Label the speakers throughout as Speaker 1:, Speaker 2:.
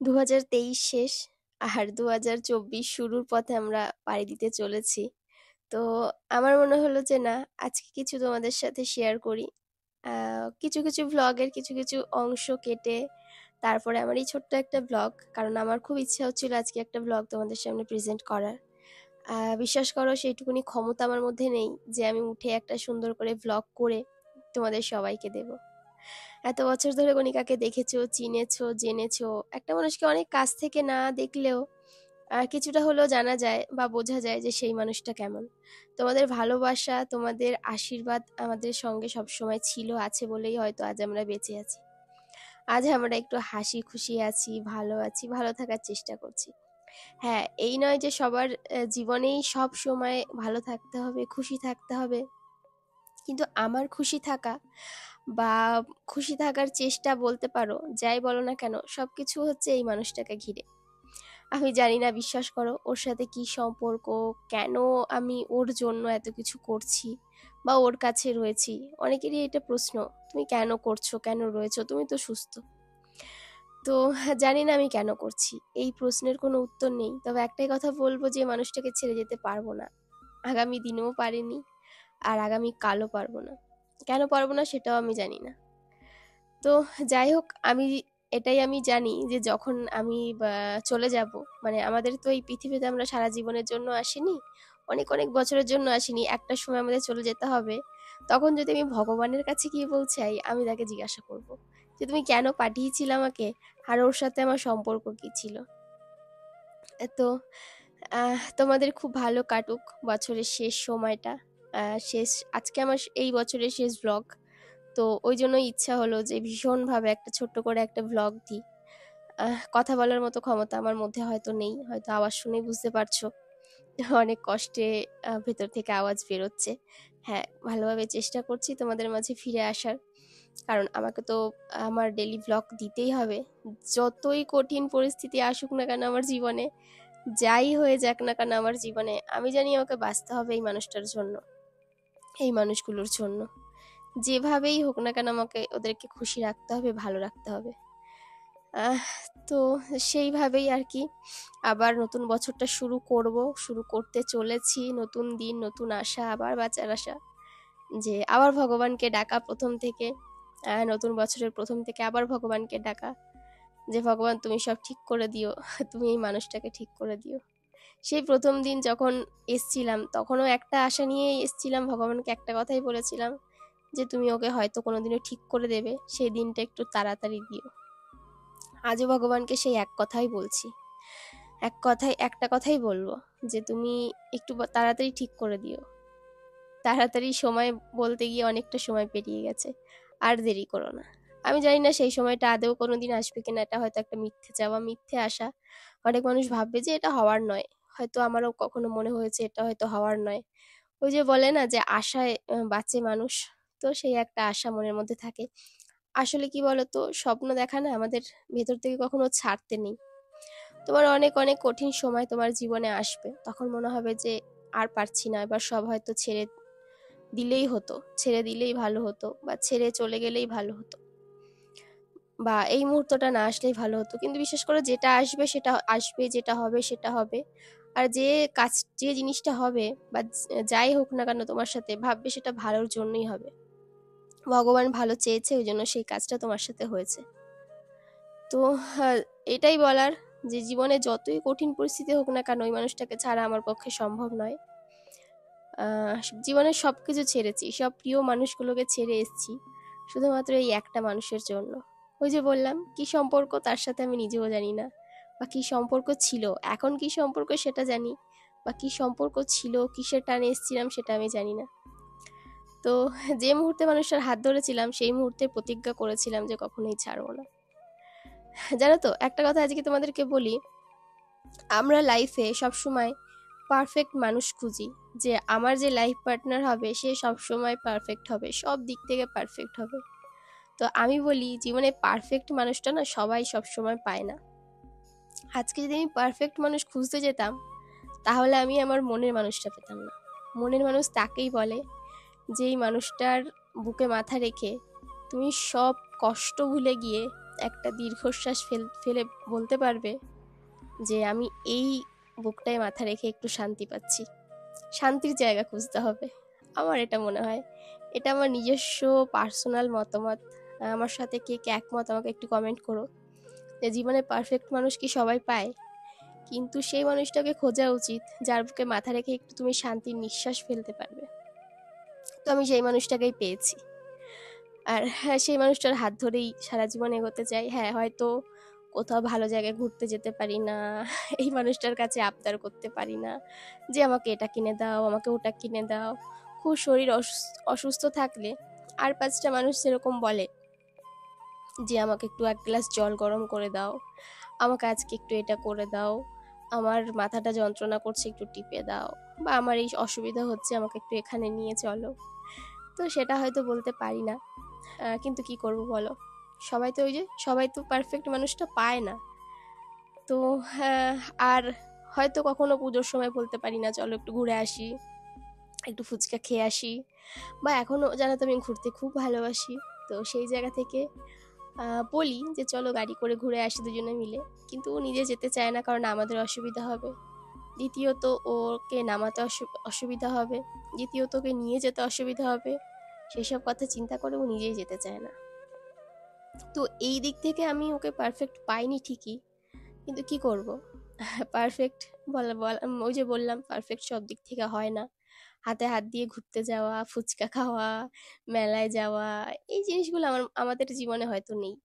Speaker 1: 2023 শেষ আর 2024 শুরুর পথে আমরা পাড়ি দিতে চলেছি। তো আমার মনে হলো যে না, আজকে কিছু তোমাদের সাথে শেয়ার করি। কিছু ভ্লগের কিছু অংশ কেটে তারপরে আমার এই ছোট্ট একটা ভ্লগ, কারণ আমার খুব ইচ্ছা হচ্ছিল আজকে একটা ভ্লগ তোমাদের সামনে প্রেজেন্ট করার। বিশ্বাস করো সেইটুকুনি ক্ষমতা আমার মধ্যে নেই যে আমি উঠে একটা সুন্দর করে ভ্লগ করে তোমাদের সবাইকে দেব। এত বছর ধরে কণিকাকে দেখেছো, চিনেছো, জেনেছো, একটা মানুষকে অনেক কাছ থেকে না দেখলেও কিছুটা হলেও জানা যায় বা বোঝা যায় যে সেই মানুষটা কেমন। তোমাদের ভালোবাসা, তোমাদের আশীর্বাদ আমাদের সঙ্গে সবসময় ছিল, আছে বলেই হয়তো আজ আমরা বেঁচে আছি। আজ আমরা একটু হাসি খুশি আছি, ভালো আছি, ভালো থাকার চেষ্টা করছি। হ্যাঁ, এই নয় যে সবার জীবনেই সব সময় ভালো থাকতে হবে, খুশি থাকতে হবে, কিন্তু আমার খুশি থাকা বা খুশি থাকার চেষ্টা বলতে পারো, যাই বলো না কেন, সবকিছু হচ্ছে এই মানুষটাকে ঘিরে। আমি জানি না, বিশ্বাস করো, ওর সাথে কি সম্পর্ক, কেন আমি ওর জন্য এত কিছু করছি বা ওর কাছে রয়েছি। অনেকেরই এটা প্রশ্ন, তুমি কেন করছো, কেন রয়েছো, তুমি তো সুস্থ। তো জানি না আমি কেন করছি, এই প্রশ্নের কোনো উত্তর নেই। তবে একটাই কথা বলবো, যে মানুষটাকে ছেড়ে যেতে পারবো না, আগামী দিনেও পারিনি, আর আগামী কালও পারবো না। কেন পারবো না সেটাও আমি জানি না। তো যাই হোক, এটাই আমি জানি যে যখন আমি চলে যাব, মানে আমাদের তো এই পৃথিবীতে আমরা সারা জীবনের জন্য আসিনি, অনেক অনেক বছরের জন্য আসিনি, একটা সময় আমাদের চলে যেতে হবে। তখন যদি আমি ভগবানের কাছে গিয়ে পৌঁছাই, আমি তাকে জিজ্ঞাসা করব যে তুমি কেন পাঠিয়েছিলে আমাকে, আর ওর সাথে আমার সম্পর্ক কি ছিল। তো তোমাদের খুব ভালো কাটুক বছরের শেষ সময়টা। শেষ, আজকে আমার এই বছরের শেষ ব্লগ। তো ওই জন্যই ইচ্ছা হলো যে ভীষণভাবে একটা ছোট্ট করে একটা ভ্লগ দিই। কথা বলার মতো ক্ষমতা আমার মধ্যে হয়তো নেই, হয়তো আওয়াজ শুনেই বুঝতে পারছো অনেক কষ্টে ভেতর থেকে আওয়াজ বেরোচ্ছে। হ্যাঁ, ভালোভাবে চেষ্টা করছি তোমাদের মাঝে ফিরে আসার, কারণ আমাকে তো আমার ডেলি ভ্লগ দিতেই হবে। যতই কঠিন পরিস্থিতি আসুক না কেন আমার জীবনে, যাই হয়ে যাক না কেন আমার জীবনে, আমি জানি আমাকে বাঁচতে হবে এই মানুষটার জন্য, এই মানুষগুলোর জন্য। যেভাবেই হোক না কেন আমাকে ওদেরকে খুশি রাখতে হবে, ভালো রাখতে হবে। আহ, তো সেইভাবেই আর কি আবার নতুন বছরটা শুরু করতে চলেছি। নতুন দিন, নতুন আশা, আবার বাঁচার আশা, যে আবার ভগবানকে ডাকা প্রথম থেকে। নতুন বছরের প্রথম থেকে আবার ভগবানকে ডাকা, যে ভগবান তুমি সব ঠিক করে দিও, তুমি এই মানুষটাকে ঠিক করে দিও। সেই প্রথম দিন যখন এসছিলাম, তখনও একটা আশা নিয়েই এসছিলাম, ভগবানকে একটা কথাই বলেছিলাম, যে তুমি ওকে হয়তো কোনোদিনও ঠিক করে দেবে, সেই দিনটা একটু তাড়াতাড়ি দিও। আজও ভগবানকে সেই এক কথাই বলছি, একটা কথাই বলবো, যে তুমি একটু তাড়াতাড়ি ঠিক করে দিও। তাড়াতাড়ি সময় বলতে গিয়ে অনেকটা সময় পেরিয়ে গেছে, আর দেরি করো না। আমি জানি না সেই সময়টা আদৌ কোনোদিন আসবে কিনা, এটা হয়তো একটা মিথ্যে চাওয়া, মিথ্যে আশা। অনেক মানুষ ভাববে যে এটা হওয়ার নয়, হয়তো আমারও কখনো মনে হয়েছে এটা হয়তো হওয়ার নয়। ওই যে বলে না যে আশায় বাঁচে মানুষ, তো সেই একটা আশা মনের মধ্যে থাকে। আসলে কি বলতো, স্বপ্ন দেখা না আমাদের ভেতর থেকে কখনো ছাড়তে নেই। তোমার অনেক অনেক কঠিন সময় তোমার জীবনে আসবে, তখন মনে হবে যে আর পারছি না, এবার সব হয়তো ছেড়ে দিলেই হতো, ছেড়ে দিলেই ভালো হতো, বা ছেড়ে চলে গেলেই ভালো হতো, বা এই মুহূর্তটা না আসলেই ভালো হতো। কিন্তু বিশেষ করে যেটা আসবে সেটা আসবে, যেটা হবে সেটা হবে। আর যে জিনিসটা হবে বা যাই হোক না কেন তোমার সাথে, ভাববে সেটা ভালোর জন্যই হবে। ভগবান ভালো চেয়েছে, ওই জন্য সেই কাজটা তোমার সাথে হয়েছে। তো এটাই বলার, যে জীবনে যতই কঠিন পরিস্থিতি হোক না কেন, ওই মানুষটাকে ছাড়া আমার পক্ষে সম্ভব নয়। জীবনে সবকিছু ছেড়েছি, সব প্রিয় মানুষগুলোকে ছেড়ে এসেছি, শুধুমাত্র এই একটা মানুষের জন্য। ওই যে বললাম, কি সম্পর্ক তার সাথে আমি নিজেও জানি না, বা কি সম্পর্ক ছিল, এখন কি সম্পর্ক সেটা জানি, বা কি সম্পর্ক ছিল, কিসের টানে এসেছিলাম সেটা আমি জানি না। তো যে মুহূর্তে মানুষটার হাত ধরেছিলাম, সেই মুহূর্তে প্রতিজ্ঞা করেছিলাম যে কখনোই ছাড়বো না। জানো তো, একটা কথা আজকে তোমাদেরকে বলি, আমরা লাইফে সবসময় পারফেক্ট মানুষ খুঁজি, যে আমার যে লাইফ পার্টনার হবে সে সবসময় পারফেক্ট হবে, সব দিক থেকে পারফেক্ট হবে। তো আমি বলি, জীবনে পারফেক্ট মানুষটা না সবাই সবসময় পায় না। আজকে যদি আমি পারফেক্ট মানুষ খুঁজতে যেতাম, তাহলে আমি আমার মনের মানুষটা পেতাম না। মনের মানুষ তাকেই বলে, যে এই মানুষটার বুকে মাথা রেখে তুমি সব কষ্ট ভুলে গিয়ে একটা দীর্ঘশ্বাস ফেলে বলতে পারবে যে আমি এই বুকটায় মাথা রেখে একটু শান্তি পাচ্ছি। শান্তির জায়গা খুঁজতে হবে, আমার এটা মনে হয়। এটা আমার নিজস্ব পার্সোনাল মতামত। আমার সাথে কে কে একমত আমাকে একটু কমেন্ট করো, যে জীবনে পারফেক্ট মানুষ কি সবাই পায়? কিন্তু সেই মানুষটাকে খোঁজা উচিত যার বুকে মাথা রেখে একটু তুমি শান্তির নিঃশ্বাস ফেলতে পারবে। তো আমি সেই মানুষটাকেই পেয়েছি, আর হ্যাঁ, সেই মানুষটার হাত ধরেই সারা জীবন এগোতে চাই। হ্যাঁ, হয়তো কোথাও ভালো জায়গায় ঘুরতে যেতে পারি না, এই মানুষটার কাছে আবদার করতে পারি না যে আমাকে এটা কিনে দাও, আমাকে ওটা কিনে দাও। খুব শরীর অসুস্থ থাকলে আর 5টা মানুষ যেরকম বলে যে আমাকে একটু 1 গ্লাস জল গরম করে দাও, আমাকে আজকে একটু এটা করে দাও, আমার মাথাটা যন্ত্রণা করছে একটু টিপে দাও, বা আমার এই অসুবিধা হচ্ছে আমাকে একটু এখানে নিয়ে চলো, তো সেটা হয়তো বলতে পারি না। কিন্তু কি করব বলো, সবাই তো পারফেক্ট মানুষটা পায় না। তো হ্যাঁ, আর হয়তো কখনো পুজোর সময় বলতে পারি না চলো একটু ঘুরে আসি, একটু ফুচকা খেয়ে আসি, বা এখনও জানো তো আমি ঘুরতে খুব ভালোবাসি। তো সেই জায়গা থেকে বলি যে চলো গাড়ি করে ঘুরে আসি দুজনে মিলে, কিন্তু ও নিজে যেতে চায় না, কারণ আমাদের অসুবিধা হবে। দ্বিতীয়ত ওকে নামাতে অসুবিধা হবে, দ্বিতীয়ত ওকে নিয়ে যেতে অসুবিধা হবে। সেসব কথা চিন্তা করে ও নিজেই যেতে চায় না। তো এই দিক থেকে আমি ওকে পারফেক্ট পাইনি ঠিকই, কিন্তু কি করব, পারফেক্ট ওই যে বললাম পারফেক্ট সব দিক থেকে হয় না। হাতে হাত দিয়ে ঘুরতে যাওয়া, ফুচকা খাওয়া, মেলায় যাওয়া, এই জিনিসগুলো আমাদের জীবনে হয়তো নেই।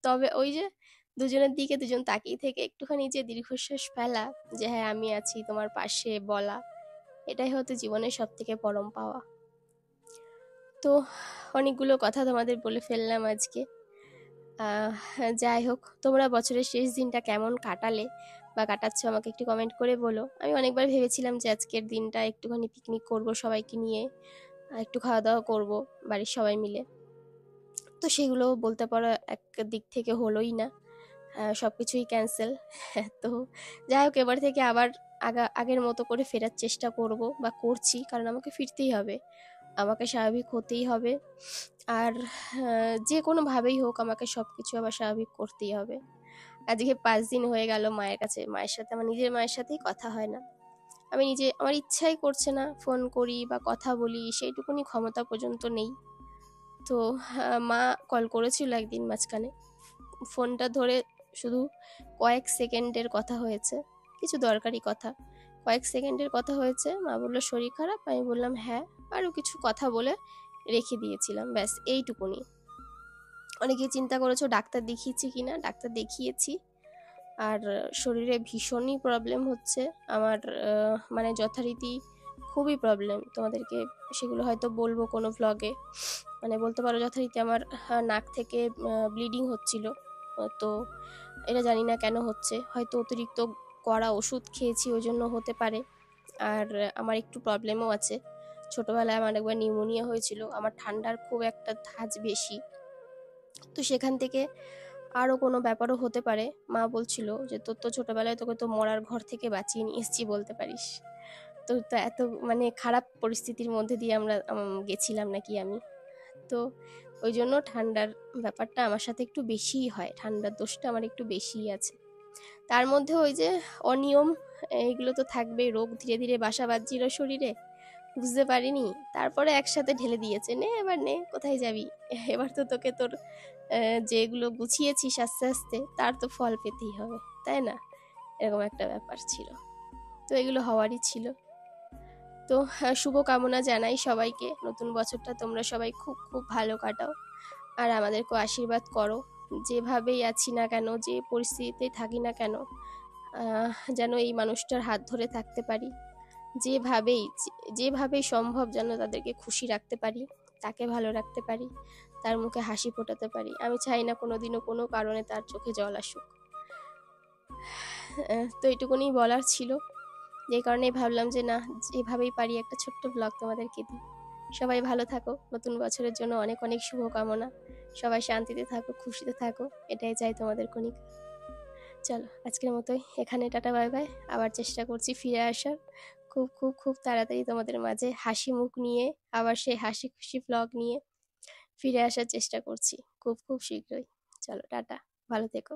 Speaker 1: তবে ওই যে দুজনের দিকে দুজন তাকিয়ে থেকে একটুখানি যে দীর্ঘশ্বাস ফেলা, যে হ্যাঁ আমি আছি তোমার পাশে বলা, এটাই হয়তো জীবনের সব থেকে পরম পাওয়া। তো অনেকগুলো কথা তোমাদের বলে ফেললাম আজকে। যাই হোক, তোমরা বছরের শেষ দিনটা কেমন কাটালে বা কাটাচ্ছ আমাকে একটু কমেন্ট করে বলো। আমি অনেকবার ভেবেছিলাম যে আজকের দিনটা একটুখানি পিকনিক করব সবাইকে নিয়ে, একটু খাওয়া দাওয়া করব বাড়ির সবাই মিলে। তো সেগুলো বলতে পারো এক দিক থেকে হলোই না, সব কিছুই ক্যান্সেল। তো যাই হোক, এবার থেকে আবার আগের মতো করে ফেরার চেষ্টা করব বা করছি, কারণ আমাকে ফিরতেই হবে, আমাকে স্বাভাবিক হতেই হবে। আর যে কোনোভাবেই হোক আমাকে সব কিছু আবার স্বাভাবিক করতেই হবে। আজকে 5 দিন হয়ে গেল মায়ের কাছে, মায়ের সাথে আমার নিজের মায়ের সাথেই কথা হয় না। আমার ইচ্ছাই করছে না ফোন করি বা কথা বলি, সেইটুকুনি ক্ষমতা পর্যন্ত নেই। তো মা কল করেছিল একদিন মাঝখানে, ফোনটা ধরে শুধু কয়েক সেকেন্ডের কথা হয়েছে, কিছু দরকারি কথা, কয়েক সেকেন্ডের কথা হয়েছে। মা বললো শরীর খারাপ, আমি বললাম হ্যাঁ, আরও কিছু কথা বলে রেখে দিয়েছিলাম, ব্যাস এইটুকুনি। অনেকে চিন্তা করেছো ডাক্তার দেখিয়েছি কিনা, ডাক্তার দেখিয়েছি। আর শরীরে ভীষণই প্রবলেম হচ্ছে আমার, মানে যথারীতি খুবই প্রবলেম। তোমাদেরকে সেগুলো হয়তো বলবো কোনো ভ্লগে। মানে বলতে পারো যথারীতি আমার নাক থেকে ব্লিডিং হচ্ছিল। তো এটা জানি না কেন হচ্ছে, হয়তো অতিরিক্ত কড়া ওষুধ খেয়েছি ওই জন্য হতে পারে। আর আমার একটু প্রবলেমও আছে, ছোটোবেলায় আমার একবার নিউমোনিয়া হয়েছিল, আমার ঠান্ডার খুব একটা ধাঁচ বেশি। তো সেখান থেকে আরও কোনো ব্যাপারও হতে পারে। মা বলছিল যে তোর তো ছোটোবেলায় তোকে তো মরার ঘর থেকে বাঁচিয়ে নিয়ে এসেছি বলতে পারিস। তো তো এত মানে খারাপ পরিস্থিতির মধ্যে দিয়ে আমরা গেছিলাম নাকি আমি। তো ওই জন্য ঠান্ডার ব্যাপারটা আমার সাথে একটু বেশিই হয়, ঠান্ডার দোষটা আমার একটু বেশিই আছে। তার মধ্যে ওই যে অনিয়ম, এইগুলো তো থাকবেই, রোগ ধীরে ধীরে বাসা বাঁধছিল শরীরে, বুঝতে পারিনি। তারপরে একসাথে ঢেলে দিয়েছে, নে এবার নে, কোথায় যাবি, এবার তো তোকে তোর যেগুলো গুছিয়েছিস আস্তে আস্তে তার তো ফল পেতেই হবে, তাই না? এরকম একটা ব্যাপার ছিল। তো এগুলো হওয়ারই ছিল। তো শুভকামনা জানাই সবাইকে, নতুন বছরটা তোমরা সবাই খুব খুব ভালো কাটাও, আর আমাদেরকেও আশীর্বাদ করো। যেভাবেই আছি না কেন, যে পরিস্থিতিতেই থাকি না কেন, যেন এই মানুষটার হাত ধরে থাকতে পারি, যেভাবেই সম্ভব যেন তাদেরকে খুশি রাখতে পারি, তাকে ভালো রাখতে পারি, তার মুখে হাসি ফোটাতে পারি। আমি চাই না কোনোদিনও কোনো কারণে তার চোখে জল আসুক। তো এইটুকুনি বলার ছিল, যে কারণেই ভাবলাম যে না, যেভাবেই পারি একটা ছোট্ট ব্লগ তোমাদেরকে দিই। সবাই ভালো থাকো, নতুন বছরের জন্য অনেক অনেক শুভকামনা। সবাই শান্তিতে থাকো, খুশিতে থাকো, এটাই চাই তোমাদের কণিকা। চলো আজকের মতোই এখানে টাটা বাই বাই। আবার চেষ্টা করছি ফিরে আসার, খুব খুব খুব তাড়াতাড়ি তোমাদের মাঝে হাসি মুখ নিয়ে, আবার সেই হাসি খুশি ব্লগ নিয়ে ফিরে আসার চেষ্টা করছি খুব খুব শীঘ্রই। চলো টাটা। ভালো থেকো।